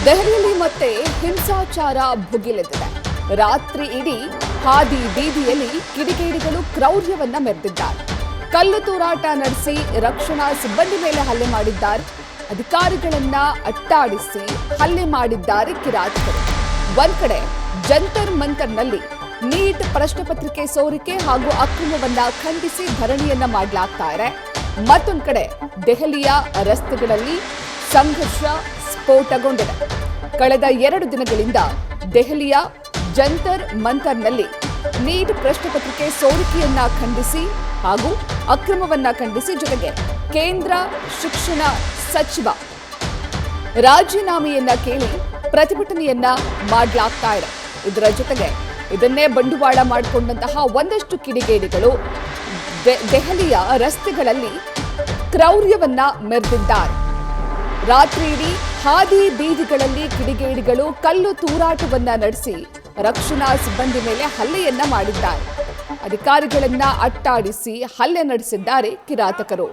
ದೆಹಲಿಯಲ್ಲಿ ಮತ್ತೆ ಹಿಂಸಾಚಾರ ಭುಗಿಲೆದ್ದಿದೆ. ರಾತ್ರಿ ಇಡೀ ಹಾದಿ ಬೀದಿಯಲ್ಲಿ ಕಿಡಿಗೇಡಿಗಳು ಕ್ರೌರ್ಯವನ್ನ ಮೆರೆದಿದ್ದಾರೆ. ಕಲ್ಲು ತೂರಾಟ ನಡೆಸಿ ರಕ್ಷಣಾ ಸಿಬ್ಬಂದಿ ಮೇಲೆ ಹಲ್ಲೆ ಮಾಡಿದ್ದಾರೆ. ಅಧಿಕಾರಿಗಳನ್ನ ಅಟ್ಟಾಡಿಸಿ ಹಲ್ಲೆ ಮಾಡಿದ್ದಾರೆ ಕಿರಾತಕರು. ಒಂದ್ ಕಡೆ ಜಂತರ್ ಮಂತರ್ನಲ್ಲಿ ನೀಟ್ ಪ್ರಶ್ನೆ ಪತ್ರಿಕೆ ಸೋರಿಕೆ ಹಾಗೂ ಅಕ್ರಮವನ್ನ ಖಂಡಿಸಿ ಧರಣಿಯನ್ನ ಮಾಡಲಾಗ್ತಾ ಇದೆ. ಮತ್ತೊಂದು ಕಡೆ ದೆಹಲಿಯ ರಸ್ತೆಗಳಲ್ಲಿ ಸಂಘರ್ಷ ಸ್ಫೋಟಗೊಂಡಿದೆ. ಕಳೆದ 2 ದಿನಗಳಿಂದ ದೆಹಲಿಯ ಜಂತರ್ ಮಂತರ್ನಲ್ಲಿ ನೀಟ್ ಪ್ರಶ್ನೆ ಪತ್ರಿಕೆ ಸೋರಿಕೆಯನ್ನ ಖಂಡಿಸಿ ಹಾಗೂ ಅಕ್ರಮವನ್ನ ಖಂಡಿಸಿ ಜೊತೆಗೆ ಕೇಂದ್ರ ಶಿಕ್ಷಣ ಸಚಿವ ರಾಜೀನಾಮೆಯನ್ನ ಕೇಳಿ ಪ್ರತಿಭಟನೆಯನ್ನ ಮಾಡಲಾಗ್ತಾ ಇದೆ. ಇದರ ಜೊತೆಗೆ ಇದನ್ನೇ ಬಂಡವಾಳ ಮಾಡಿಕೊಂಡಂತಹ ಒಂದಷ್ಟು ಕಿಡಿಗೇಡಿಗಳು ದೆಹಲಿಯ ರಸ್ತೆಗಳಲ್ಲಿ ಕ್ರೌರ್ಯವನ್ನ ಮೆರೆದಿದ್ದಾರೆ. ರಾತ್ರಿ ಇಡೀ ಹಾದಿ ಬೀದಿಗಳಲ್ಲಿ ಕಿಡಿಗೇಡಿಗಳು ಕಲ್ಲು ತೂರಾಟವನ್ನ ನಡೆಸಿ ರಕ್ಷಣಾ ಸಿಬ್ಬಂದಿ ಮೇಲೆ ಹಲ್ಲೆಯನ್ನ ಮಾಡಿದ್ದಾರೆ. ಅಧಿಕಾರಿಗಳನ್ನ ಅಟ್ಟಾಡಿಸಿ ಹಲ್ಲೆ ನಡೆಸಿದ್ದಾರೆ ಕಿರಾತಕರು.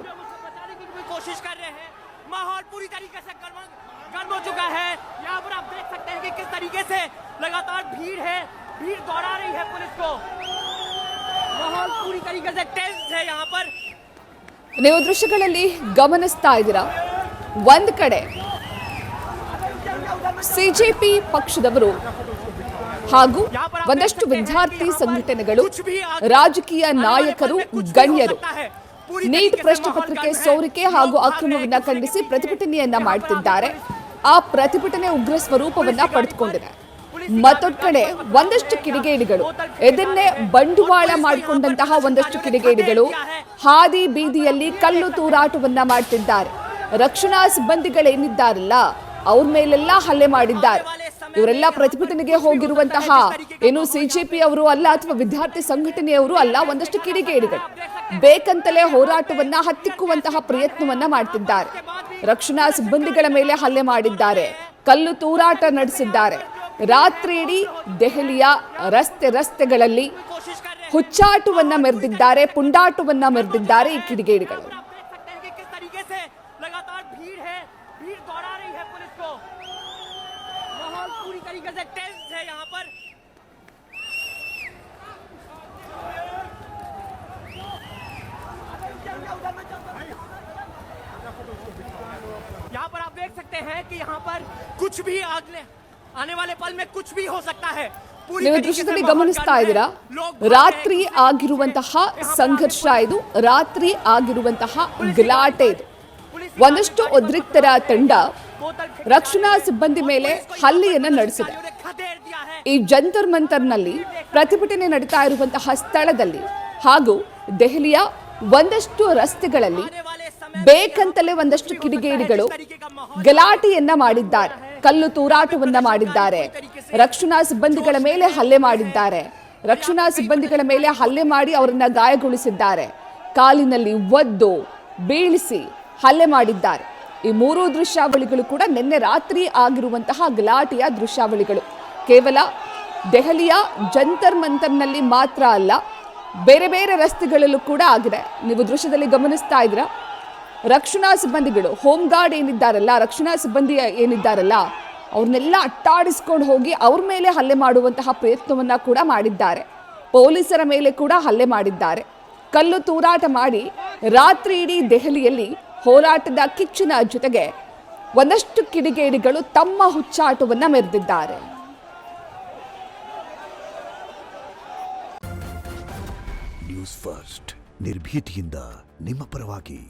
ನೀವು ದೃಶ್ಯಗಳಲ್ಲಿ ಗಮನಿಸ್ತಾ ಇದ್ದೀರಾ, ಒಂದ್ ಕಡೆ ಸಿಜೆಪಿ ಪಕ್ಷದವರು ಹಾಗೂ ಒಂದಷ್ಟು ವಿದ್ಯಾರ್ಥಿ ಸಂಘಟನೆಗಳು, ರಾಜಕೀಯ ನಾಯಕರು, ಗಣ್ಯರು ನೀಟ್ ಪ್ರಶ್ನೆ ಪತ್ರಿಕೆ ಸೋರಿಕೆ ಹಾಗೂ ಅಕ್ರಮವನ್ನ ಖಂಡಿಸಿ ಪ್ರತಿಭಟನೆಯನ್ನ ಮಾಡುತ್ತಿದ್ದಾರೆ. ಆ ಪ್ರತಿಭಟನೆ ಉಗ್ರ ಸ್ವರೂಪವನ್ನ ಪಡೆದುಕೊಂಡಿದೆ. ಮತ್ತೊಂದು ಕಡೆ ಒಂದಷ್ಟು ಕಿಡಿಗೇಡಿಗಳು, ಇದನ್ನೇ ಬಂಡವಾಳ ಮಾಡಿಕೊಂಡಂತಹ ಒಂದಷ್ಟು ಕಿಡಿಗೇಡಿಗಳು ಹಾದಿ ಬೀದಿಯಲ್ಲಿ ಕಲ್ಲು ತೂರಾಟವನ್ನ ಮಾಡ್ತಿದ್ದಾರೆ. ರಕ್ಷಣಾ ಸಿಬ್ಬಂದಿಗಳೇನಿದ್ದಾರಲ್ಲ ಅವ್ರ ಮೇಲೆಲ್ಲ ಹಲ್ಲೆ ಮಾಡಿದ್ದಾರೆ. ಇವರೆಲ್ಲ ಪ್ರತಿಭಟನೆಗೆ ಹೋಗಿರುವಂತಹ ಏನು ಸಿಜೆಪಿ ಅವರು ಅಲ್ಲ ಅಥವಾ ವಿದ್ಯಾರ್ಥಿ ಸಂಘಟನೆಯವರು ಅಲ್ಲ, ಒಂದಷ್ಟು ಕಿಡಿಗೇಡಿಗಳು ಬೇಕಂತಲೇ ಹೋರಾಟವನ್ನ ಹತ್ತಿಕ್ಕುವಂತಹ ಪ್ರಯತ್ನವನ್ನ ಮಾಡ್ತಿದ್ದಾರೆ. ರಕ್ಷಣಾ ಸಿಬ್ಬಂದಿಗಳ ಮೇಲೆ ಹಲ್ಲೆ ಮಾಡಿದ್ದಾರೆ, ಕಲ್ಲು ತೂರಾಟ ನಡೆಸಿದ್ದಾರೆ. ರಾತ್ರಿ ಇಡೀ ದೆಹಲಿಯ ರಸ್ತೆಗಳಲ್ಲಿ ಹುಚ್ಚಾಟವನ್ನ ಮೆರೆದಿದ್ದಾರೆ, ಪುಂಡಾಟವನ್ನ ಮೆರೆದಿದ್ದಾರೆ ಈ ಕಿಡಿಗೇಡಿಗಳು. यहाँ पर आप देख सकते हैं कि यहाँ पर कुछ भी आने वाले पल में कुछ भी हो सकता है. ನೀವು ದೃಶ್ಯದಲ್ಲಿ ಗಮನಿಸ್ತಾ ಇದ್ದೀರಾ, ರಾತ್ರಿ ಆಗಿರುವಂತಹ ಸಂಘರ್ಷ ಇದು, ರಾತ್ರಿ ಆಗಿರುವಂತಹ ಗಲಾಟೆ ಇದು. ಒಂದಷ್ಟು ಉದ್ರಿಕ್ತರ ತಂಡ ರಕ್ಷಣಾ ಸಿಬ್ಬಂದಿ ಮೇಲೆ ಹಲ್ಲೆಯನ್ನ ನಡೆಸಿದೆ. ಈ ಜಂತರ್ ಮಂತರ್ನಲ್ಲಿ ಪ್ರತಿಭಟನೆ ನಡೀತಾ ಇರುವಂತಹ ಸ್ಥಳದಲ್ಲಿ ಹಾಗೂ ದೆಹಲಿಯ ಒಂದಷ್ಟು ರಸ್ತೆಗಳಲ್ಲಿ ಬೇಕಂತಲೇ ಒಂದಷ್ಟು ಕಿಡಿಗೇಡಿಗಳು ಗಲಾಟೆಯನ್ನ ಮಾಡಿದ್ದಾರೆ, ಕಲ್ಲು ತೂರಾಟವನ್ನ ಮಾಡಿದ್ದಾರೆ, ರಕ್ಷಣಾ ಸಿಬ್ಬಂದಿಗಳ ಮೇಲೆ ಹಲ್ಲೆ ಮಾಡಿದ್ದಾರೆ. ರಕ್ಷಣಾ ಸಿಬ್ಬಂದಿಗಳ ಮೇಲೆ ಹಲ್ಲೆ ಮಾಡಿ ಅವರನ್ನ ಗಾಯಗೊಳಿಸಿದ್ದಾರೆ. ಕಾಲಿನಲ್ಲಿ ಒದ್ದು ಬೀಳಿಸಿ ಹಲ್ಲೆ ಮಾಡಿದ್ದಾರೆ. ಈ 3 ದೃಶ್ಯಾವಳಿಗಳು ಕೂಡ ನಿನ್ನೆ ರಾತ್ರಿ ಆಗಿರುವಂತಹ ಗಲಾಟೆಯ ದೃಶ್ಯಾವಳಿಗಳು. ಕೇವಲ ದೆಹಲಿಯ ಜಂತರ್ ಮಂತರ್ನಲ್ಲಿ ಮಾತ್ರ ಅಲ್ಲ, ಬೇರೆ ಬೇರೆ ರಸ್ತೆಗಳಲ್ಲೂ ಕೂಡ ಆಗಿದೆ. ನೀವು ದೃಶ್ಯದಲ್ಲಿ ಗಮನಿಸ್ತಾ ಇದ್ದೀರಾ, ರಕ್ಷಣಾ ಸಿಬ್ಬಂದಿಗಳು, ಹೋಮ್ ಗಾರ್ಡ್ ಏನಿದ್ದಾರಲ್ಲ, ರಕ್ಷಣಾ ಸಿಬ್ಬಂದಿ ಏನಿದ್ದಾರಲ್ಲ, ಅವ್ರನ್ನೆಲ್ಲ ಅಟ್ಟಾಡಿಸ್ಕೊಂಡು ಹೋಗಿ ಅವ್ರ ಮೇಲೆ ಹಲ್ಲೆ ಮಾಡುವಂತಹ ಪ್ರಯತ್ನವನ್ನ ಕೂಡ ಮಾಡಿದ್ದಾರೆ. ಪೊಲೀಸರ ಮೇಲೆ ಕೂಡ ಹಲ್ಲೆ ಮಾಡಿದ್ದಾರೆ. ಕಲ್ಲು ತೂರಾಟ ಮಾಡಿ ರಾತ್ರಿ ಇಡೀ ದೆಹಲಿಯಲ್ಲಿ ಹೋರಾಟದ ಕಿಚ್ಚಿನ ಜೊತೆಗೆ ಒಂದಷ್ಟು ಕಿಡಿಗೇಡಿಗಳು ತಮ್ಮ ಹುಚ್ಚಾಟವನ್ನ ಮೆರೆದಿದ್ದಾರೆ. ನ್ಯೂಸ್ ಫಸ್ಟ್, ನಿರ್ಭೀತಿಯಿಂದ ನಿಮ್ಮ ಪರವಾಗಿ.